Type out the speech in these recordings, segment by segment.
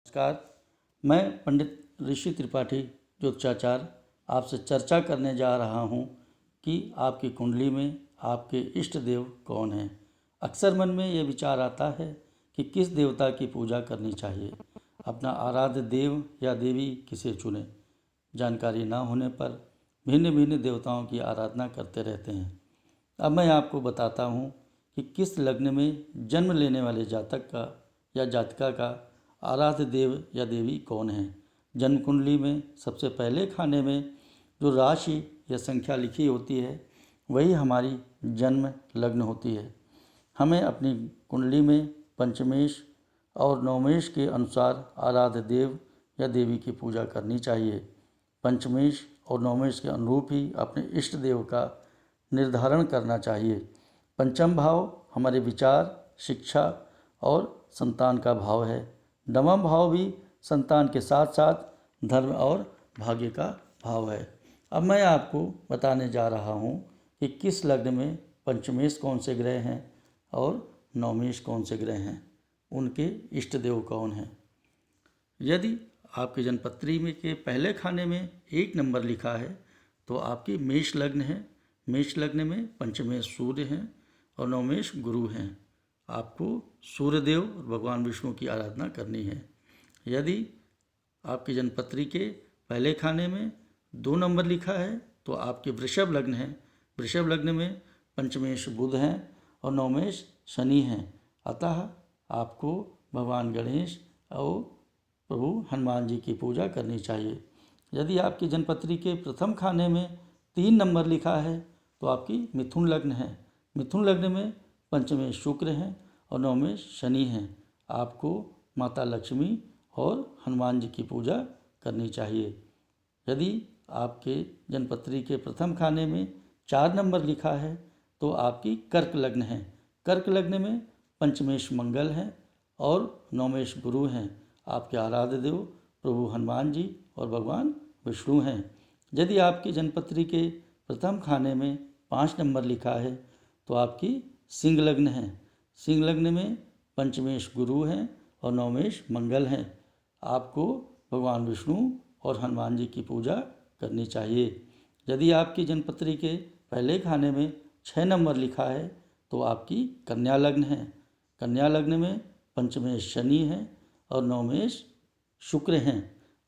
नमस्कार। मैं पंडित ऋषि त्रिपाठी ज्योतिषाचार्य आपसे चर्चा करने जा रहा हूँ कि आपकी कुंडली में आपके इष्ट देव कौन हैं। अक्सर मन में ये विचार आता है कि किस देवता की पूजा करनी चाहिए, अपना आराध्य देव या देवी किसे चुने। जानकारी न होने पर भिन्न भिन्न देवताओं की आराधना करते रहते हैं। अब मैं आपको बताता हूँ कि किस लग्न में जन्म लेने वाले जातक का या जातिका का आराध्य देव या देवी कौन है। जन्म कुंडली में सबसे पहले खाने में जो राशि या संख्या लिखी होती है वही हमारी जन्म लग्न होती है। हमें अपनी कुंडली में पंचमेश और नवमेश के अनुसार आराध्य देव या देवी की पूजा करनी चाहिए। पंचमेश और नवमेश के अनुरूप ही अपने इष्ट देव का निर्धारण करना चाहिए। पंचम भाव हमारे विचार, शिक्षा और संतान का भाव है। नवम भाव भी संतान के साथ साथ धर्म और भाग्य का भाव है। अब मैं आपको बताने जा रहा हूँ कि किस लग्न में पंचमेश कौन से ग्रह हैं और नवमेश कौन से ग्रह हैं, उनके इष्ट देव कौन हैं। यदि आपकी जन्मपत्री में के पहले खाने में 1 नंबर लिखा है तो आपकी मेष लग्न है। मेष लग्न में पंचमेश सूर्य हैं और नवमेश गुरु हैं। आपको सूर्यदेव और भगवान विष्णु की आराधना करनी है। यदि आपकी जन्मपत्री के पहले खाने में 2 नंबर लिखा है तो आपके वृषभ लग्न है। वृषभ लग्न में पंचमेश बुध हैं और नवमेश शनि हैं। अतः आपको भगवान गणेश और प्रभु हनुमान जी की पूजा करनी चाहिए। यदि आपकी जन्मपत्री के प्रथम खाने में 3 नंबर लिखा है तो आपकी मिथुन लग्न है। मिथुन लग्न में पंचमेश शुक्र हैं और नवमेश शनि हैं। आपको माता लक्ष्मी और हनुमान जी की पूजा करनी चाहिए। यदि आपके जन्मपत्री के प्रथम खाने में 4 नंबर लिखा है तो आपकी कर्क लग्न है। कर्क लग्न में पंचमेश मंगल हैं और नवमेश गुरु हैं। आपके आराध्य देव प्रभु हनुमान जी और भगवान विष्णु हैं। यदि आपकी जन्मपत्री के प्रथम खाने में 5 नंबर लिखा है तो आपकी सिंह लग्न है। सिंह लग्न में पंचमेश गुरु हैं और नवमेश मंगल हैं। आपको भगवान विष्णु और हनुमान जी की पूजा करनी चाहिए। यदि आपकी जन्मपत्री के पहले खाने में 6 नंबर लिखा है तो आपकी कन्या लग्न है। कन्या लग्न में पंचमेश शनि हैं और नवमेश शुक्र हैं।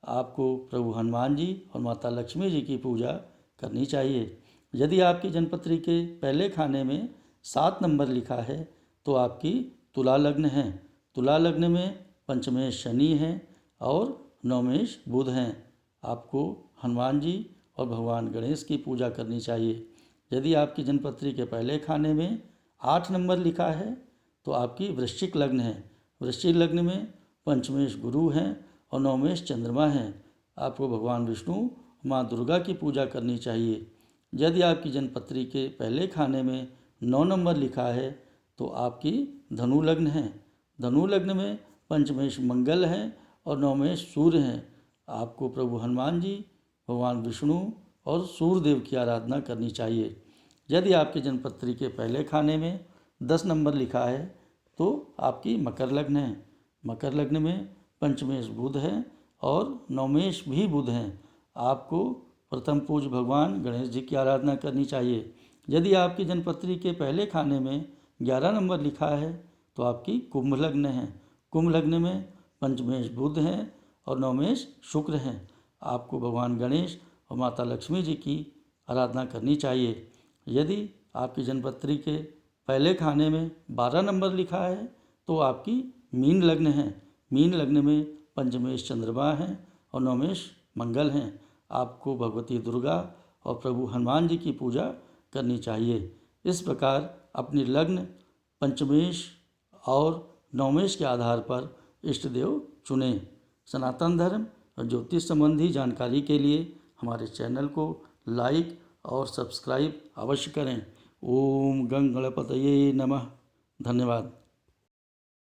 आपको प्रभु हनुमान जी और माता लक्ष्मी जी की पूजा करनी चाहिए। यदि आपकी जन्मपत्री के पहले खाने में 7 नंबर लिखा है तो आपकी तुला लग्न है। तुला लग्न में पंचमेश शनि हैं और नवमेश बुध हैं। आपको हनुमान जी और भगवान गणेश की पूजा करनी चाहिए। यदि आपकी जन्मपत्री के पहले खाने में 8 नंबर लिखा है तो आपकी वृश्चिक लग्न है। वृश्चिक लग्न में पंचमेश गुरु हैं और नवमेश चंद्रमा हैं। आपको भगवान विष्णु माँ दुर्गा की पूजा करनी चाहिए। यदि आपकी जन्मपत्री के पहले खाने में 9 नंबर लिखा है तो आपकी धनु लग्न है। धनु लग्न में पंचमेश मंगल हैं और नवमेश सूर्य हैं। आपको प्रभु हनुमान जी, भगवान विष्णु और सूर्यदेव की आराधना करनी चाहिए। यदि आपकी जन्मपत्री के पहले खाने में 10 नंबर लिखा है तो आपकी मकर लग्न है। मकर लग्न में पंचमेश बुध है और नवमेश भी बुध हैं। आपको प्रथम पूज्य भगवान गणेश जी की आराधना करनी चाहिए। यदि आपकी जन्मपत्री के पहले खाने में 11 नंबर लिखा है तो आपकी कुंभ लग्न है। कुंभ लग्न में पंचमेश बुध हैं और नवमेश शुक्र हैं। आपको भगवान गणेश और माता लक्ष्मी जी की आराधना करनी चाहिए। यदि आपकी जन्मपत्री के पहले खाने में 12 नंबर लिखा है तो आपकी मीन लग्न है। मीन लग्न में पंचमेश चंद्रमा हैं और नवमेश मंगल हैं। आपको भगवती दुर्गा और प्रभु हनुमान जी की पूजा करनी चाहिए। इस प्रकार अपनी लग्न, पंचमेश और नवमेश के आधार पर इष्ट देव चुनें। सनातन धर्म और ज्योतिष संबंधी जानकारी के लिए हमारे चैनल को लाइक और सब्सक्राइब अवश्य करें। ओम गंग गणपतये नमः। धन्यवाद।